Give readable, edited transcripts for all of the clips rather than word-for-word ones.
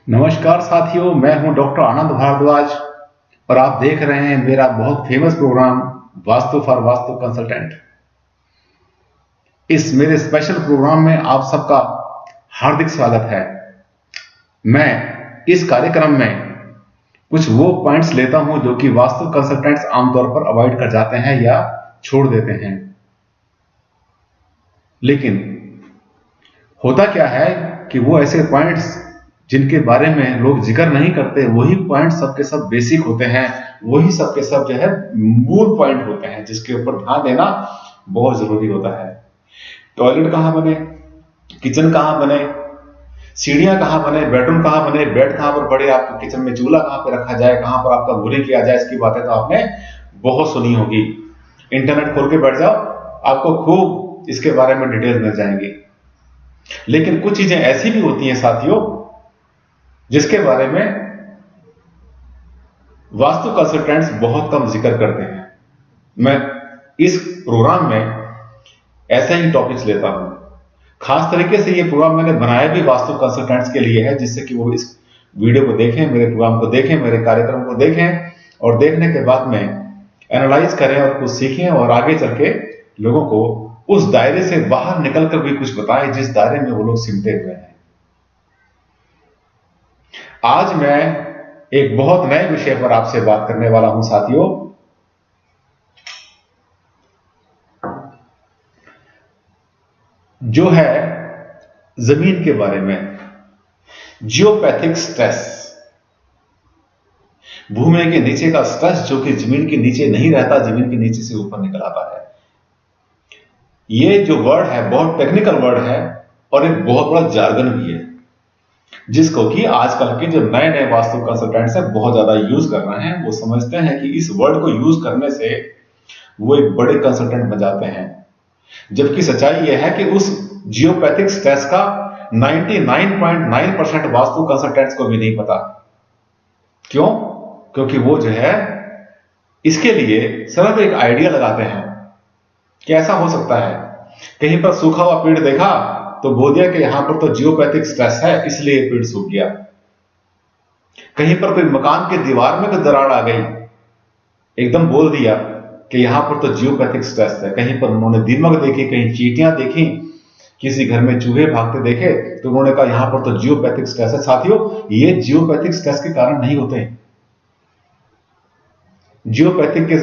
नमस्कार साथियों, मैं हूं डॉक्टर आनंद भारद्वाज और आप देख रहे हैं मेरा बहुत famous program vastu for vastu consultant. इस मेरे स्पेशल प्रोग्राम में आप सबका हार्दिक स्वागत है। मैं इस कार्यक्रम में कुछ वो पॉइंट्स लेता हूं जो कि वास्तु कंसल्टेंट्स आमतौर पर अवॉइड कर जाते हैं या छोड़ देते हैं। लेकिन होता क्या है कि वो ऐसे पॉइंट्स जिनके बारे में लोग जिक्र नहीं करते, वही पॉइंट सबके सब बेसिक होते हैं, वही सबके सब जो है मूल पॉइंट होते हैं जिसके ऊपर ध्यान देना बहुत जरूरी होता है। टॉयलेट कहाँ बने, किचन कहाँ बने, सीढ़ियां कहाँ बने, बेडरूम कहाँ बने, बेड कहाँ पर पड़े, आपके किचन में चूल्हा कहाँ पर रखा जाए, कहाँ पर आपका भूरी किया जाए, इसकी बातें तो आपने बहुत सुनी होगी। इंटरनेट खोल के बैठ जाओ, आपको खूब इसके बारे में डिटेल मिल जाएंगी। लेकिन कुछ चीजें ऐसी भी होती हैं साथियों जिसके बारे में वास्तु कंसल्टेंट्स बहुत कम जिक्र करते हैं। मैं इस प्रोग्राम में ऐसे ही टॉपिक्स लेता हूं। खास तरीके से ये प्रोग्राम मैंने बनाया भी वास्तु कंसल्टेंट्स के लिए है, जिससे कि वो इस वीडियो को देखें, मेरे प्रोग्राम को देखें, मेरे कार्यक्रम को देखें और देखने के बाद में एनालाइज करें और कुछ सीखें और आगे चल के लोगों को उस दायरे से बाहर निकलकर भी कुछ बताएं जिस दायरे में वो लोग सिमटे हुए हैं। आज मैं एक बहुत नए विषय पर आपसे बात करने वाला हूं साथियों। जो है जमीन के बारे में, जियोपैथिक स्ट्रेस। भूमि के नीचे का स्ट्रेस जो कि जमीन के नीचे नहीं रहता, जमीन के नीचे से ऊपर निकल आता है। ये जो वर्ड है बहुत टेक्निकल वर्ड है और एक बहुत बड़ा जार्गन भी है, जिसको कि आजकल के जो नए नए वास्तु कंसल्टेंट्स हैं बहुत ज्यादा यूज कर रहे हैं। वो समझते हैं कि इस वर्ड को यूज करने से वो एक बड़े कंसल्टेंट बन जाते हैं, जबकि सच्चाई यह है कि उस जियोपैथिक स्ट्रेस का 99.9% वास्तु कंसल्टेंट्स को भी नहीं पता। क्यों? क्योंकि वो जो है इसके लिए सिर्फ एक आइडिया लगाते हैं कि ऐसा हो सकता है। कहीं पर सूखा हुआ पेड़ देखा तो बोल दिया कि यहां पर तो जियोपैथिक स्ट्रेस है, इसलिए पेड़ सूख गया। कहीं पर कोई मकान की दीवार में कोई दरार आ गई, एकदम बोल दिया कि यहां पर तो जियोपैथिक स्ट्रेस है। कहीं पर उन्होंने दीमक देखी, कहीं चींटियां देखी, किसी घर में चूहे भागते देखे तो उन्होंने कहा यहां पर तो जियोपैथिक स्ट्रेस है। साथियों, ये जियोपैथिक स्ट्रेस के कारण नहीं होते। जियोपैथिक के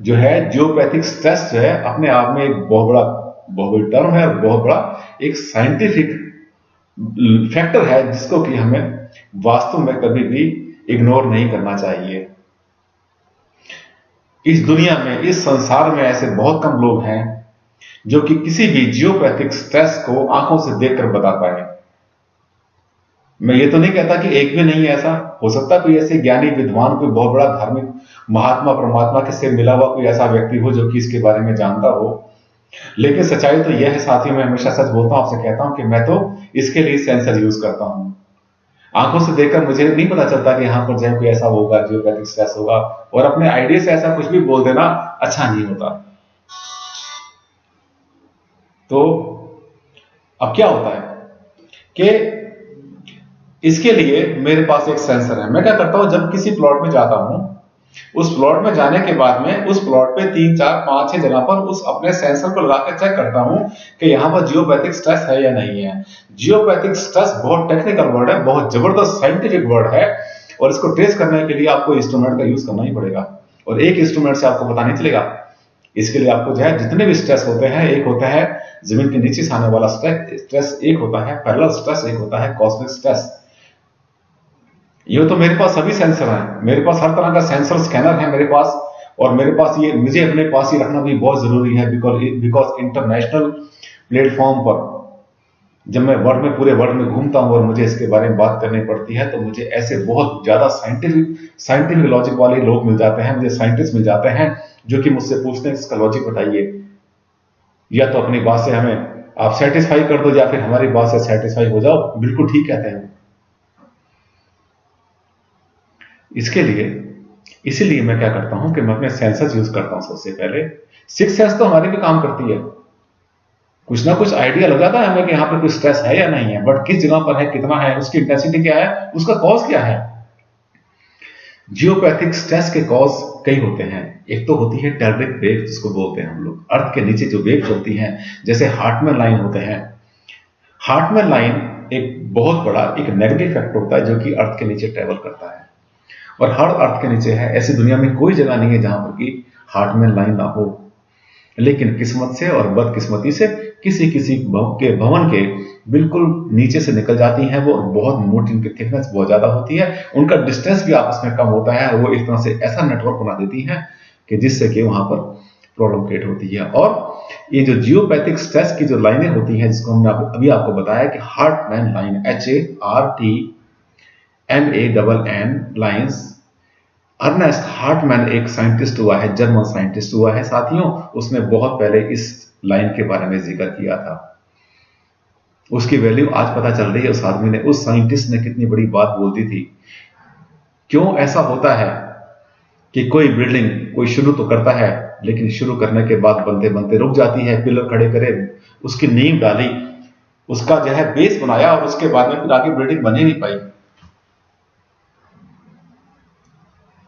जो है जियोपैथिक स्ट्रेस जो है अपने आप में एक बहुत बड़ी टर्म है और बहुत बड़ा एक साइंटिफिक फैक्टर है जिसको कि हमें वास्तु में कभी भी इग्नोर नहीं करना चाहिए। इस दुनिया में, इस संसार में ऐसे बहुत कम लोग हैं जो कि किसी भी जियोपैथिक स्ट्रेस को आंखों से देखकर बता पाए। मैं ये तो नहीं कहता कि एक भी नहीं ऐसा हो सकता, कोई ऐसे ज्ञानी विद्वान, कोई बहुत बड़ा धार्मिक महात्मा परमात्मा के से मिला हुआ कोई ऐसा व्यक्ति हो जो कि इसके बारे में जानता हो। लेकिन सच्चाई तो यह है साथियों, मैं हमेशा सच बोलता हूं, आपसे कहता हूं कि मैं तो इसके लिए सेंसर यूज करता हूं। आंखों से देखकर मुझे नहीं पता चलता कि यहां पर जो कोई ऐसा होगा, जियोपैथिक स्ट्रेस होगा, और अपने आइडिया से ऐसा कुछ भी बोल देना अच्छा नहीं होता। तो अब क्या होता है कि इसके लिए मेरे पास एक सेंसर है। मैं क्या करता हूं, जब किसी प्लॉट में जाता हूं, उस प्लॉट में जाने के बाद में उस प्लॉट पे 3, 4, 5, 6 जगह पर उस अपने सेंसर को लगाकर चेक करता हूं कि यहां पर जियोपैथिक स्ट्रेस है या नहीं है। जियोपैथिक स्ट्रेस बहुत टेक्निकल वर्ड है, बहुत जबरदस्त साइंटिफिक वर्ड है, और इसको ट्रेस करने के लिए आपको इंस्ट्रूमेंट का यूज करना ही पड़ेगा। और एक इंस्ट्रूमेंट से आपको पता नहीं चलेगा। इसके लिए आपको जो है जितने भी स्ट्रेस होते हैं, एक होता है जमीन के नीचे से आने वाला स्ट्रेस, एक होता है पैरेलल स्ट्रेस, एक होता है कॉस्मिक स्ट्रेस। ये तो मेरे पास सभी सेंसर हैं, मेरे पास हर तरह का सेंसर स्कैनर है मेरे पास, और मेरे पास ये मुझे अपने पास ही रखना भी बहुत जरूरी है। बिकॉज इंटरनेशनल प्लेटफॉर्म पर जब मैं पूरे वर्ल्ड में घूमता हूं और मुझे इसके बारे में बात करनी पड़ती है, तो मुझे ऐसे बहुत ज्यादा साइंटिफिक लॉजिक वाले लोग मिल जाते हैं, मुझे साइंटिस्ट मिल जाते हैं जो कि मुझसे पूछते हैं इसका लॉजिक बताइए। या तो अपनी बात से हमें आप सेटिस्फाई कर दो या फिर हमारी बात से सेटिस्फाई हो जाओ, बिल्कुल ठीक कहते हैं। इसीलिए मैं क्या करता हूं कि मैं अपने सेंसर्स यूज करता हूं। सबसे पहले 6 सेंस तो हमारी भी काम करती है। कुछ ना कुछ आइडिया लग जाता है हमें कि यहाँ पर कोई स्ट्रेस है या नहीं है, बट किस जगह पर है, कितना है, उसकी इंटेंसिटी क्या है, उसका कॉज क्या है। जियोपैथिक स्ट्रेस के कॉज कई होते हैं। एक तो होती है टेलरिक वेव, जिसको बोलते हैं हम लोग, अर्थ के नीचे जो वेव चलती हैं, जैसे हार्टमैन लाइन होते हैं। हार्टमैन लाइन एक बहुत बड़ा एक नेगेटिव फैक्टर होता है जो कि अर्थ के नीचे ट्रेवल करता है, और हर अर्थ के नीचे है। ऐसी दुनिया में कोई जगह नहीं है जहां पर कि हार्टमैन लाइन ना हो, लेकिन किस्मत से और बदकिस्मती से किसी किसी के भवन के बिल्कुल नीचे से निकल जाती हैं वो, और बहुत मोटी, उनकी थिकनेस बहुत ज्यादा होती है, उनका डिस्टेंस भी आपस में कम होता है, वो एक तरह से ऐसा नेटवर्क बना देती हैं कि जिससे कि वहां पर प्रॉब्लम क्रिएट होती है। और ये जो जियोपैथिक स्ट्रेस की जो लाइनें होती हैं, जिसको हमने अभी आपको बताया कि Hartmann line, HARTMANN lines. Ernest Hartmann एक साइंटिस्ट हुआ है, जर्मन साइंटिस्ट हुआ है साथियों, उसने बहुत पहले इस लाइन के बारे में जिक्र किया था। उसकी वैल्यू आज पता चल रही है, उस आदमी ने, उस साइंटिस्ट ने कितनी बड़ी बात बोल दी थी। क्यों ऐसा होता है कि कोई बिल्डिंग कोई शुरू तो करता है, लेकिन शुरू करने के बाद बनते बनते रुक जाती है, पिलर खड़े करे, उसकी नींव डाली, उसका जो है बेस बनाया, और उसके बाद में फिर आगे बिल्डिंग बन ही नहीं पाई।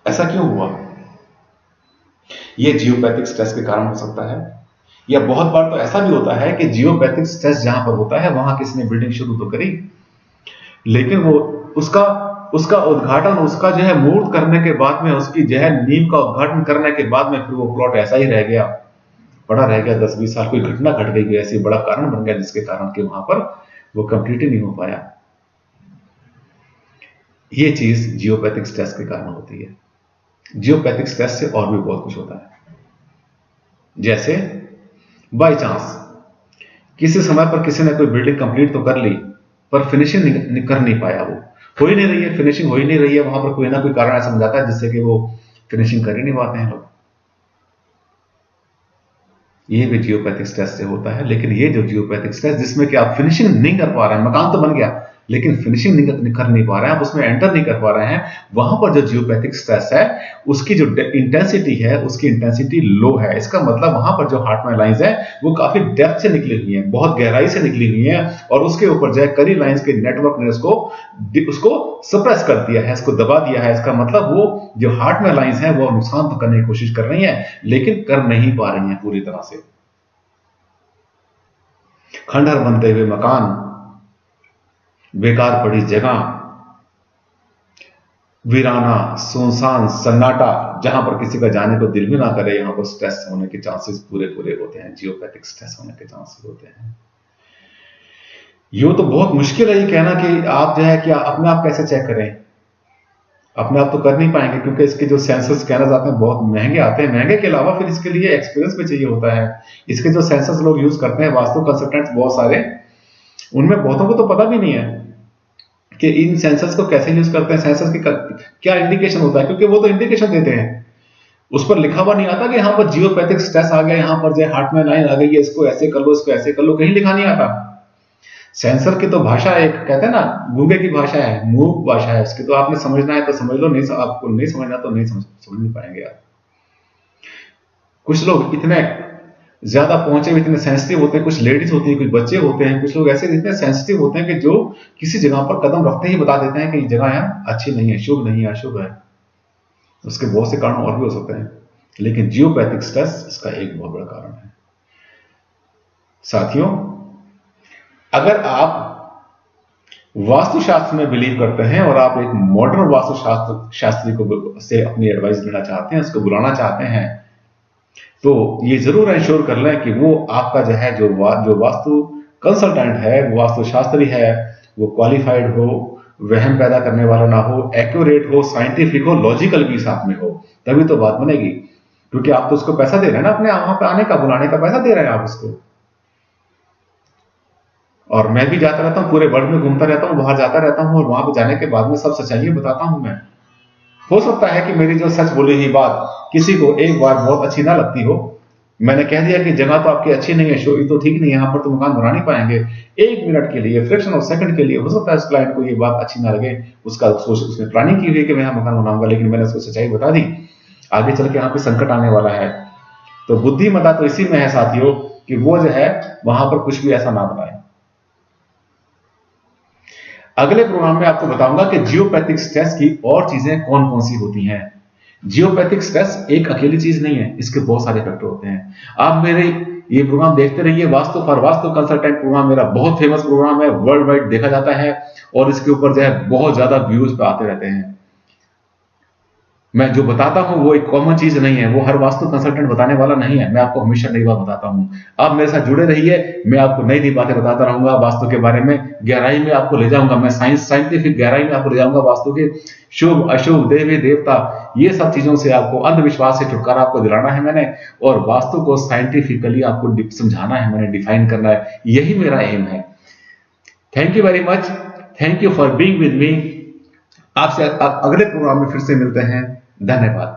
ऐसा क्यों हुआ? यह जियोपैथिक स्ट्रेस के कारण हो सकता है, या बहुत बार तो ऐसा भी होता है कि जियोपैथिक स्ट्रेस जहां पर होता है वहां किसी ने बिल्डिंग शुरू तो करी, लेकिन वो उसका उद्घाटन, उसका जो है मुहूर्त करने के बाद में, उसकी जो है नींव का उद्घाटन करने के बाद में फिर वो प्लॉट ऐसा ही रह गया, पड़ा रह गया। 10-20 साल कोई घटना घट गई, ऐसी बड़ा कारण बन गया जिसके कारण कि वहां पर वो कंप्लीट ही नहीं हो पाया। ये चीज जियोपैथिक स्ट्रेस के कारण होती है। जियोपैथिक स्ट्रेस से और भी बहुत कुछ होता है, जैसे बाय चांस किसी समय पर किसी ने कोई बिल्डिंग कंप्लीट तो कर ली, पर फिनिशिंग कर नहीं पाया, वो हो ही नहीं रही है, फिनिशिंग हो ही नहीं रही है, वहां पर कोई ना कोई कारण ऐसा बन जाता है जिससे कि वो फिनिशिंग कर ही नहीं पाते हैं लोग। ये भी जियोपैथिक स्ट्रेस से होता है। लेकिन ये जो जियोपैथिक स्ट्रेस जिसमें कि आप फिनिशिंग नहीं कर पा रहे हैं, मकान तो बन गया लेकिन फिनिशिंग नहीं कर नहीं पा रहे हैं, आप उसमें एंटर नहीं कर पा रहे हैं, वहां पर जो जियोपैथिक स्ट्रेस है उसकी जो इंटेंसिटी है, उसकी इंटेंसिटी लो है। इसका मतलब वहां पर जो हार्टमैन लाइंस है वो काफी डेप्थ से निकली हुई है, बहुत गहराई से निकली हुई है, और उसके ऊपर जो है करी लाइंस के नेटवर्क ने उसको सप्रेस कर दिया है, इसको दबा दिया है। इसका मतलब वो जो हार्टमैन लाइंस है वो नुकसान तो करने की कोशिश कर रही है, लेकिन कर नहीं पा रही है पूरी तरह से। खंडहर बनते हुए मकान, बेकार पड़ी जगह, वीराना, सुनसान, सन्नाटा, जहां पर किसी का जाने को दिल भी ना करे, यहां पर स्ट्रेस होने के चांसेस पूरे होते हैं, जियोपैथिक स्ट्रेस होने के चांसेस होते हैं। यूं तो बहुत मुश्किल है ये कहना कि आप जो है कि अपने आप कैसे चेक करें। अपने आप तो कर नहीं पाएंगे, क्योंकि इसके जो सेंसर्स स्कैनर्स आते हैं बहुत महंगे आते हैं। महंगे के अलावा फिर इसके लिए एक्सपीरियंस भी चाहिए होता है। इसके जो सेंसर्स लोग यूज करते हैं, वास्तु कंसल्टेंट्स बहुत सारे, उनमें बहुतों को तो पता भी नहीं है कि इन सेंसर्स को कैसे यूज करते हैं, सेंसर्स की क्या इंडिकेशन होता है, क्योंकि वो तो इंडिकेशन देते हैं, उस पर लिखा हुआ नहीं आता कि यहाँ पर जियोपैथिक स्ट्रेस आ गया, यहाँ पर जो हार्टमैन लाइन आ गई है, इसको ऐसे कर लो, इसको ऐसे कर लो, कहीं लिखा नहीं आता। सेंसर की तो भाषा एक कहते हैं ना, गूंगे की भाषा है, मूक भाषा है उसकी, तो आपने समझना है तो समझ लो, नहीं आपको नहीं समझना तो नहीं समझ नहीं पाएंगे आप। कुछ लोग इतने ज्यादा पहुंचे हुए, इतने सेंसिटिव होते हैं, कुछ लेडीज होती हैं, कुछ बच्चे होते हैं, कुछ लोग ऐसे इतने सेंसिटिव होते हैं कि जो किसी जगह पर कदम रखते ही बता देते हैं कि ये जगह यहाँ अच्छी नहीं है, शुभ नहीं है, अशुभ है। उसके बहुत से कारण और भी हो सकते हैं, लेकिन जियोपैथिक स्ट्रेस इसका एक बहुत बड़ा कारण है। साथियों, अगर आप वास्तुशास्त्र में बिलीव करते हैं और आप एक मॉडर्न वास्तुशास्त्री को से अपनी एडवाइस लेना चाहते हैं, उसको बुलाना चाहते हैं, तो ये जरूर इंश्योर कर लें कि वो आपका जो है जो वास्तु कंसल्टेंट है, वो वास्तुशास्त्री है, वो क्वालिफाइड हो, वहम पैदा करने वाला ना हो, एक्यूरेट हो, साइंटिफिक हो, लॉजिकल भी साथ में हो, तभी तो बात बनेगी। क्योंकि आप तो उसको पैसा दे रहे हैं ना, अपने वहां पे आने का, बुलाने का पैसा दे रहे हैं आप उसको। और मैं भी जाता रहता हूँ, पूरे वर्ल्ड में घूमता रहता हूँ, बाहर जाता रहता हूँ, और वहां पे जाने के बाद में सब सच्चाई बताता हूं मैं। हो सकता है कि मेरी जो सच बोली हुई बात किसी को एक बार बहुत अच्छी ना लगती हो, मैंने कह दिया कि जगह तो आपकी अच्छी नहीं है, शो तो ठीक नहीं है, यहाँ पर तो मकान बना नहीं पाएंगे, 1 मिनट के लिए, फ्रैक्शन ऑफ सेकंड के लिए हो सकता है उस क्लाइंट को ये बात अच्छी ना लगे, उसने प्लानिंग की हुई कि मैं यहाँ मकान बनाऊंगा, लेकिन मैंने उसको सच्चाई बता दी, आगे चल के यहाँ पे संकट आने वाला है। तो बुद्धिमत्ता तो इसी में है साथियों कि वो जो है वहां पर कुछ भी ऐसा ना बनाए। अगले प्रोग्राम में आपको बताऊंगा कि जियोपैथिक स्ट्रेस की और चीजें कौन कौन सी होती हैं। जियोपैथिक स्ट्रेस एक अकेली चीज नहीं है, इसके बहुत सारे फैक्टर होते हैं। आप मेरे ये प्रोग्राम देखते रहिए। Vastu for vastu consultant program मेरा बहुत फेमस प्रोग्राम है, वर्ल्ड वाइड देखा जाता है और इसके ऊपर जो है बहुत ज्यादा व्यूज पे आते रहते हैं। मैं जो बताता हूं वो एक कॉमन चीज नहीं है, वो हर वास्तु कंसल्टेंट बताने वाला नहीं है। मैं आपको हमेशा नई बात बताता हूं। आप मेरे साथ जुड़े रहिए, मैं आपको नई नई बातें बताता रहूंगा वास्तु के बारे में। गहराई में आपको ले जाऊंगा, मैं साइंटिफिक गहराई में आपको ले जाऊंगा। वास्तु के शुभ अशुभ, देवी देवता, ये सब चीजों से आपको, अंधविश्वास से छुटकारा आपको दिलाना है मैंने, और वास्तु को साइंटिफिकली आपको समझाना है मैंने, डिफाइन करना है। यही मेरा एम है। Thank you very much. Thank you for being with me. आपसे अगले प्रोग्राम में फिर से मिलते हैं। धन्यवाद।